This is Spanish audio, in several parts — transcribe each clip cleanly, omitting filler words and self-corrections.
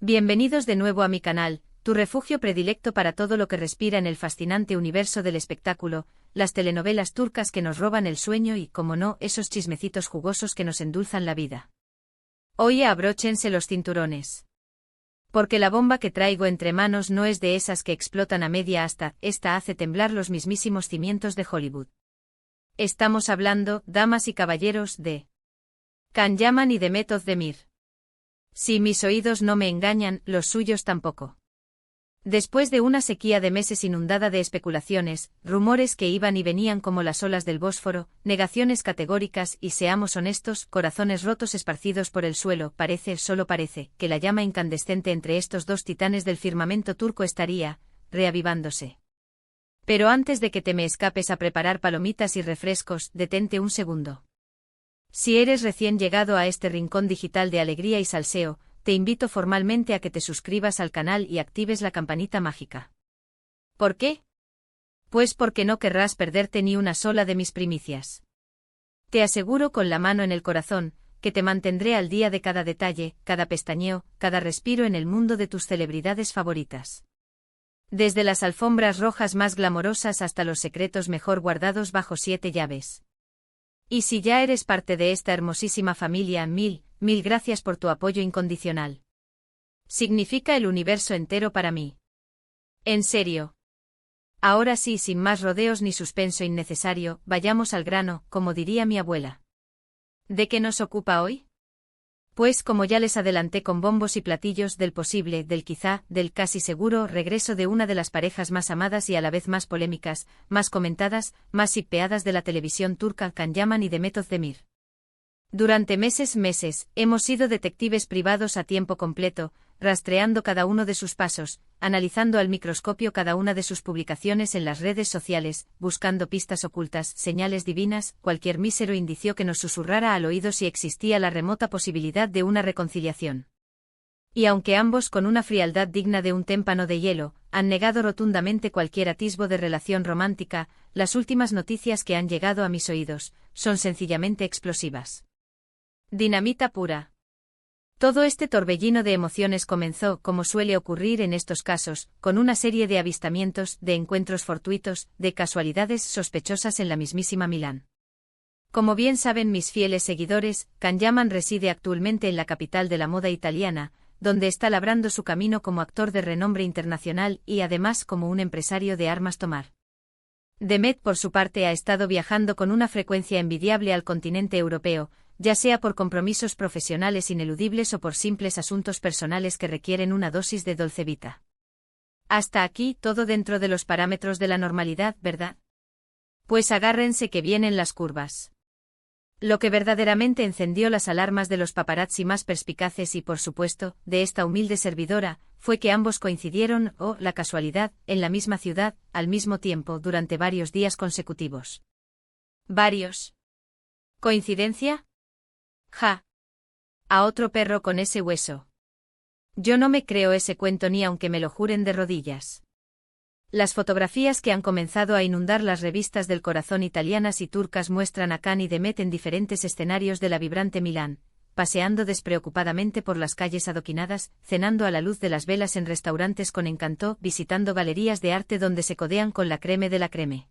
Bienvenidos de nuevo a mi canal, tu refugio predilecto para todo lo que respira en el fascinante universo del espectáculo, las telenovelas turcas que nos roban el sueño y, como no, esos chismecitos jugosos que nos endulzan la vida. Hoy abróchense los cinturones. Porque la bomba que traigo entre manos no es de esas que explotan a media asta, esta hace temblar los mismísimos cimientos de Hollywood. Estamos hablando, damas y caballeros, de Can Yaman y Demet Özdemir. Si mis oídos no me engañan, los suyos tampoco. Después de una sequía de meses inundada de especulaciones, rumores que iban y venían como las olas del Bósforo, negaciones categóricas y, seamos honestos, corazones rotos esparcidos por el suelo, solo parece, que la llama incandescente entre estos dos titanes del firmamento turco estaría reavivándose. Pero antes de que te me escapes a preparar palomitas y refrescos, detente un segundo. Si eres recién llegado a este rincón digital de alegría y salseo, te invito formalmente a que te suscribas al canal y actives la campanita mágica. ¿Por qué? Pues porque no querrás perderte ni una sola de mis primicias. Te aseguro con la mano en el corazón, que te mantendré al día de cada detalle, cada pestañeo, cada respiro en el mundo de tus celebridades favoritas. Desde las alfombras rojas más glamorosas hasta los secretos mejor guardados bajo 7 llaves. Y si ya eres parte de esta hermosísima familia, mil gracias por tu apoyo incondicional. Significa el universo entero para mí. En serio. Ahora sí, sin más rodeos ni suspenso innecesario, vayamos al grano, como diría mi abuela. ¿De qué nos ocupa hoy? Pues como ya les adelanté con bombos y platillos, del posible, del quizá, del casi seguro regreso de una de las parejas más amadas y a la vez más polémicas, más comentadas, más shippeadas de la televisión turca, Can Yaman y Demet Özdemir. Durante meses, hemos sido detectives privados a tiempo completo, rastreando cada uno de sus pasos, analizando al microscopio cada una de sus publicaciones en las redes sociales, buscando pistas ocultas, señales divinas, cualquier mísero indicio que nos susurrara al oído si existía la remota posibilidad de una reconciliación. Y aunque ambos, con una frialdad digna de un témpano de hielo, han negado rotundamente cualquier atisbo de relación romántica, las últimas noticias que han llegado a mis oídos son sencillamente explosivas. Dinamita pura. Todo este torbellino de emociones comenzó, como suele ocurrir en estos casos, con una serie de avistamientos, de encuentros fortuitos, de casualidades sospechosas en la mismísima Milán. Como bien saben mis fieles seguidores, Can Yaman reside actualmente en la capital de la moda italiana, donde está labrando su camino como actor de renombre internacional y además como un empresario de armas tomar. Demet, por su parte, ha estado viajando con una frecuencia envidiable al continente europeo, ya sea por compromisos profesionales ineludibles o por simples asuntos personales que requieren una dosis de dolce vita. Hasta aquí todo dentro de los parámetros de la normalidad, ¿verdad? Pues agárrense que vienen las curvas. Lo que verdaderamente encendió las alarmas de los paparazzi más perspicaces y, por supuesto, de esta humilde servidora, fue que ambos coincidieron, la casualidad, en la misma ciudad, al mismo tiempo, durante varios días consecutivos. ¿Varios? ¿Coincidencia? Ja. A otro perro con ese hueso. Yo no me creo ese cuento ni aunque me lo juren de rodillas. Las fotografías que han comenzado a inundar las revistas del corazón italianas y turcas muestran a Can y Demet en diferentes escenarios de la vibrante Milán, paseando despreocupadamente por las calles adoquinadas, cenando a la luz de las velas en restaurantes con encanto, visitando galerías de arte donde se codean con la creme de la creme.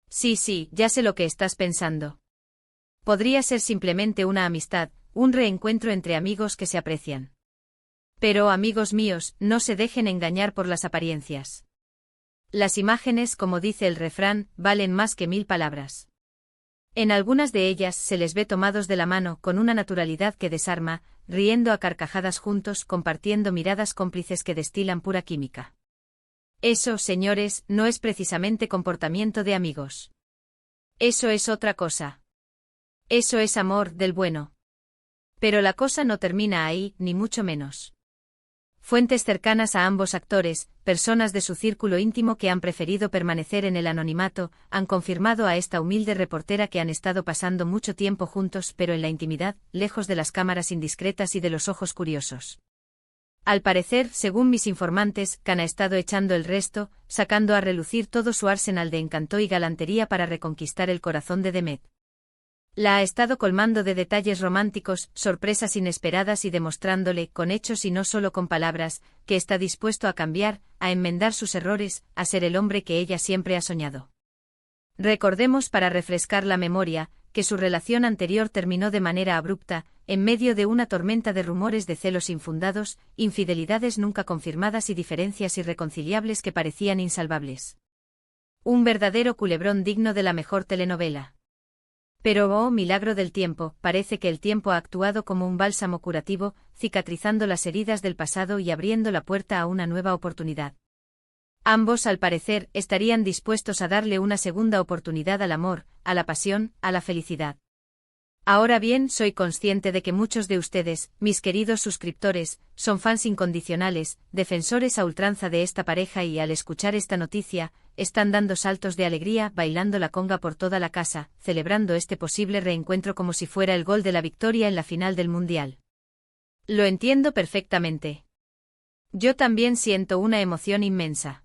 Sí, ya sé lo que estás pensando. Podría ser simplemente una amistad, un reencuentro entre amigos que se aprecian. Pero, amigos míos, no se dejen engañar por las apariencias. Las imágenes, como dice el refrán, valen más que 1000 palabras. En algunas de ellas se les ve tomados de la mano con una naturalidad que desarma, riendo a carcajadas juntos, compartiendo miradas cómplices que destilan pura química. Eso, señores, no es precisamente comportamiento de amigos. Eso es otra cosa. Eso es amor del bueno. Pero la cosa no termina ahí, ni mucho menos. Fuentes cercanas a ambos actores, personas de su círculo íntimo que han preferido permanecer en el anonimato, han confirmado a esta humilde reportera que han estado pasando mucho tiempo juntos, pero en la intimidad, lejos de las cámaras indiscretas y de los ojos curiosos. Al parecer, según mis informantes, Can ha estado echando el resto, sacando a relucir todo su arsenal de encanto y galantería para reconquistar el corazón de Demet. La ha estado colmando de detalles románticos, sorpresas inesperadas y demostrándole, con hechos y no solo con palabras, que está dispuesto a cambiar, a enmendar sus errores, a ser el hombre que ella siempre ha soñado. Recordemos para refrescar la memoria, que su relación anterior terminó de manera abrupta, en medio de una tormenta de rumores de celos infundados, infidelidades nunca confirmadas y diferencias irreconciliables que parecían insalvables. Un verdadero culebrón digno de la mejor telenovela. Pero, oh milagro del tiempo, parece que el tiempo ha actuado como un bálsamo curativo, cicatrizando las heridas del pasado y abriendo la puerta a una nueva oportunidad. Ambos, al parecer, estarían dispuestos a darle una segunda oportunidad al amor, a la pasión, a la felicidad. Ahora bien, soy consciente de que muchos de ustedes, mis queridos suscriptores, son fans incondicionales, defensores a ultranza de esta pareja y al escuchar esta noticia, están dando saltos de alegría, bailando la conga por toda la casa, celebrando este posible reencuentro como si fuera el gol de la victoria en la final del Mundial. Lo entiendo perfectamente. Yo también siento una emoción inmensa.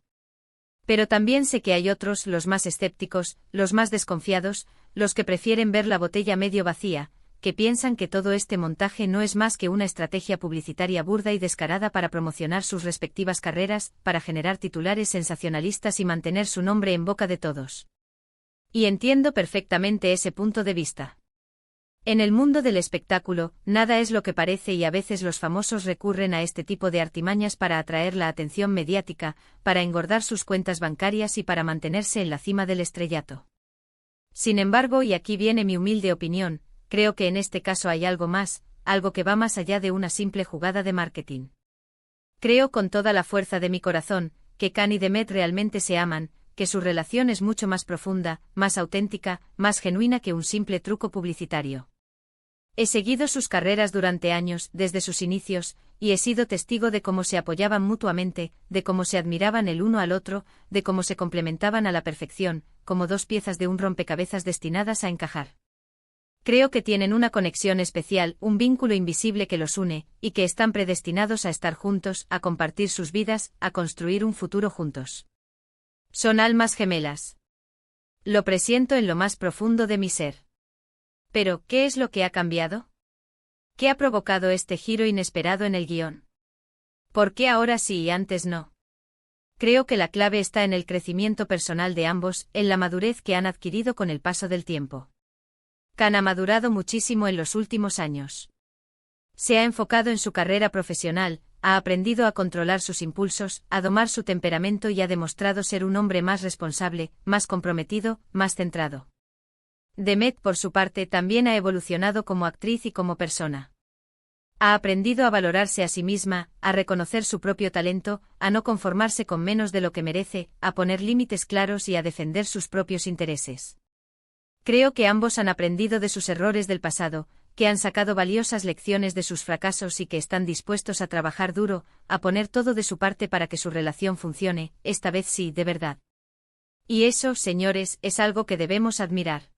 Pero también sé que hay otros, los más escépticos, los más desconfiados, los que prefieren ver la botella medio vacía, que piensan que todo este montaje no es más que una estrategia publicitaria burda y descarada para promocionar sus respectivas carreras, para generar titulares sensacionalistas y mantener su nombre en boca de todos. Y entiendo perfectamente ese punto de vista. En el mundo del espectáculo, nada es lo que parece y a veces los famosos recurren a este tipo de artimañas para atraer la atención mediática, para engordar sus cuentas bancarias y para mantenerse en la cima del estrellato. Sin embargo, y aquí viene mi humilde opinión, creo que en este caso hay algo más, algo que va más allá de una simple jugada de marketing. Creo con toda la fuerza de mi corazón, que Can y Demet realmente se aman, que su relación es mucho más profunda, más auténtica, más genuina que un simple truco publicitario. He seguido sus carreras durante años, desde sus inicios, y he sido testigo de cómo se apoyaban mutuamente, de cómo se admiraban el uno al otro, de cómo se complementaban a la perfección, como dos piezas de un rompecabezas destinadas a encajar. Creo que tienen una conexión especial, un vínculo invisible que los une, y que están predestinados a estar juntos, a compartir sus vidas, a construir un futuro juntos. Son almas gemelas. Lo presiento en lo más profundo de mi ser. Pero, ¿qué es lo que ha cambiado? ¿Qué ha provocado este giro inesperado en el guión? ¿Por qué ahora sí y antes no? Creo que la clave está en el crecimiento personal de ambos, en la madurez que han adquirido con el paso del tiempo. Can ha madurado muchísimo en los últimos años. Se ha enfocado en su carrera profesional, ha aprendido a controlar sus impulsos, a domar su temperamento y ha demostrado ser un hombre más responsable, más comprometido, más centrado. Demet, por su parte, también ha evolucionado como actriz y como persona. Ha aprendido a valorarse a sí misma, a reconocer su propio talento, a no conformarse con menos de lo que merece, a poner límites claros y a defender sus propios intereses. Creo que ambos han aprendido de sus errores del pasado, que han sacado valiosas lecciones de sus fracasos y que están dispuestos a trabajar duro, a poner todo de su parte para que su relación funcione, esta vez sí, de verdad. Y eso, señores, es algo que debemos admirar.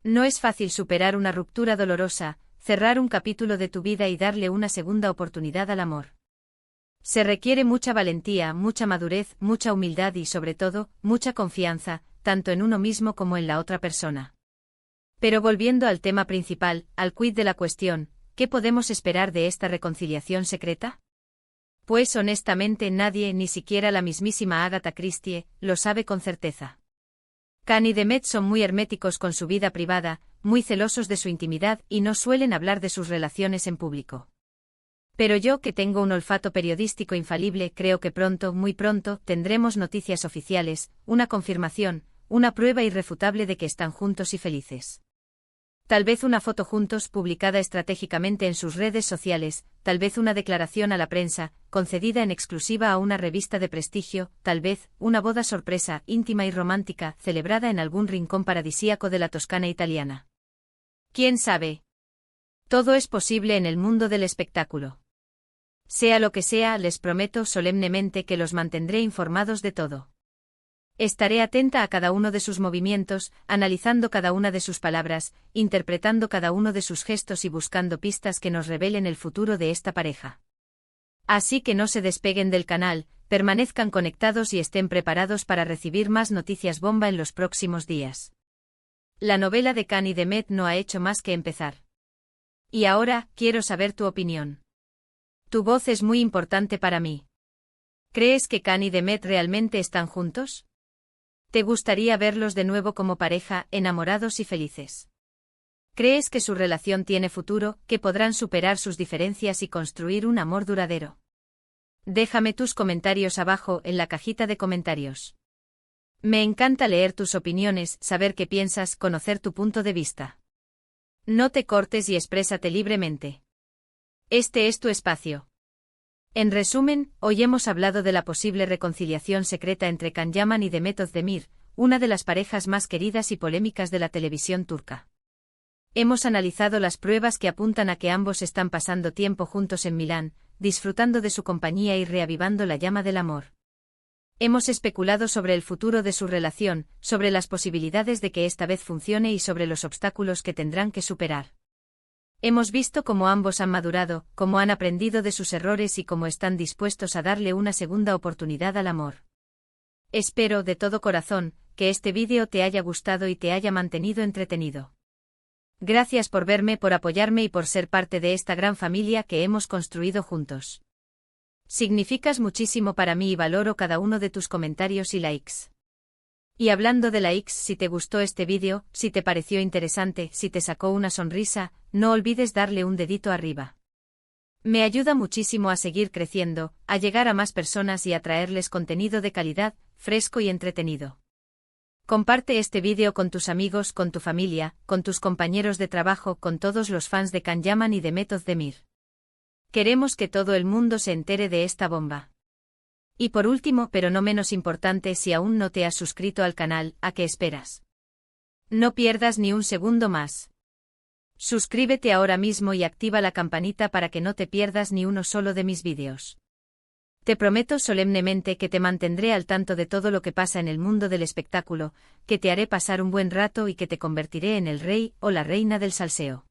No es fácil superar una ruptura dolorosa, cerrar un capítulo de tu vida y darle una segunda oportunidad al amor. Se requiere mucha valentía, mucha madurez, mucha humildad y, sobre todo, mucha confianza, tanto en uno mismo como en la otra persona. Pero volviendo al tema principal, al quid de la cuestión, ¿qué podemos esperar de esta reconciliación secreta? Pues honestamente nadie, ni siquiera la mismísima Agatha Christie, lo sabe con certeza. Can y Demet son muy herméticos con su vida privada, muy celosos de su intimidad y no suelen hablar de sus relaciones en público. Pero yo, que tengo un olfato periodístico infalible, creo que pronto, muy pronto, tendremos noticias oficiales, una confirmación, una prueba irrefutable de que están juntos y felices. Tal vez una foto juntos publicada estratégicamente en sus redes sociales, tal vez una declaración a la prensa, concedida en exclusiva a una revista de prestigio, tal vez una boda sorpresa, íntima y romántica, celebrada en algún rincón paradisíaco de la Toscana italiana. ¿Quién sabe? Todo es posible en el mundo del espectáculo. Sea lo que sea, les prometo solemnemente que los mantendré informados de todo. Estaré atenta a cada uno de sus movimientos, analizando cada una de sus palabras, interpretando cada uno de sus gestos y buscando pistas que nos revelen el futuro de esta pareja. Así que no se despeguen del canal, permanezcan conectados y estén preparados para recibir más noticias bomba en los próximos días. La novela de Khan y Demet no ha hecho más que empezar. Y ahora, quiero saber tu opinión. Tu voz es muy importante para mí. ¿Crees que Khan y Demet realmente están juntos? ¿Te gustaría verlos de nuevo como pareja, enamorados y felices? ¿Crees que su relación tiene futuro, que podrán superar sus diferencias y construir un amor duradero? Déjame tus comentarios abajo en la cajita de comentarios. Me encanta leer tus opiniones, saber qué piensas, conocer tu punto de vista. No te cortes y exprésate libremente. Este es tu espacio. En resumen, hoy hemos hablado de la posible reconciliación secreta entre Can Yaman y Demet Özdemir, una de las parejas más queridas y polémicas de la televisión turca. Hemos analizado las pruebas que apuntan a que ambos están pasando tiempo juntos en Milán, disfrutando de su compañía y reavivando la llama del amor. Hemos especulado sobre el futuro de su relación, sobre las posibilidades de que esta vez funcione y sobre los obstáculos que tendrán que superar. Hemos visto cómo ambos han madurado, cómo han aprendido de sus errores y cómo están dispuestos a darle una segunda oportunidad al amor. Espero, de todo corazón, que este vídeo te haya gustado y te haya mantenido entretenido. Gracias por verme, por apoyarme y por ser parte de esta gran familia que hemos construido juntos. Significas muchísimo para mí y valoro cada uno de tus comentarios y likes. Y hablando de likes, si te gustó este vídeo, si te pareció interesante, si te sacó una sonrisa, no olvides darle un dedito arriba. Me ayuda muchísimo a seguir creciendo, a llegar a más personas y a traerles contenido de calidad, fresco y entretenido. Comparte este vídeo con tus amigos, con tu familia, con tus compañeros de trabajo, con todos los fans de Can Yaman y Demet Özdemir. Queremos que todo el mundo se entere de esta bomba. Y por último, pero no menos importante, si aún no te has suscrito al canal, ¿a qué esperas? No pierdas ni un segundo más. Suscríbete ahora mismo y activa la campanita para que no te pierdas ni uno solo de mis vídeos. Te prometo solemnemente que te mantendré al tanto de todo lo que pasa en el mundo del espectáculo, que te haré pasar un buen rato y que te convertiré en el rey o la reina del salseo.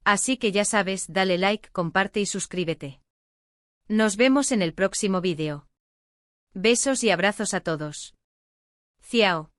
Así que ya sabes, dale like, comparte y suscríbete. Nos vemos en el próximo vídeo. Besos y abrazos a todos. Ciao.